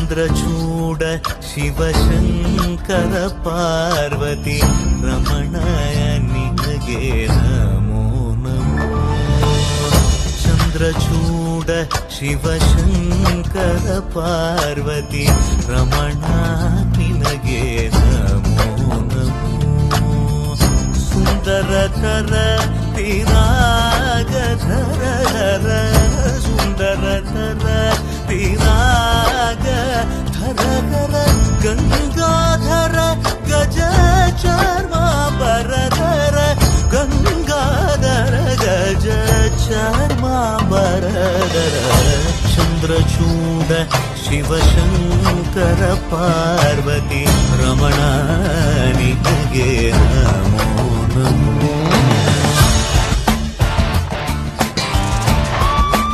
ಚಂದ್ರಚೂಡ ಶಿವಶಂಕರ ಪಾರ್ವತಿ ರಮಣಯ ನಿನಗೆ ನಮೋ ನಮೋ. ಚಂದ್ರಚೂಡ ಶಿವಶಂಕರ ಪಾರ್ವತಿ ರಮಣ ನಿನಗೆ ನಮೋ ನಮೋ. ಸುಂದರತರ ಪಿರಾಗಧರ ಸುಂದರತರ ಪಿರಾಗಧರ ಗಂಗಾಧರ ಗಜ ಚರ್ಮಾಂಬರಧರ ಗಂಗಾಧರ ಗಜ ಚರ್ಮಾಂಬರಧರ. ಚಂದ್ರಚೂಡ ಶಿವಶಂಕರ ಪಾರ್ವತಿ ರಮಣ ನಿನಗೆ ನಮೋ ನಮೋ.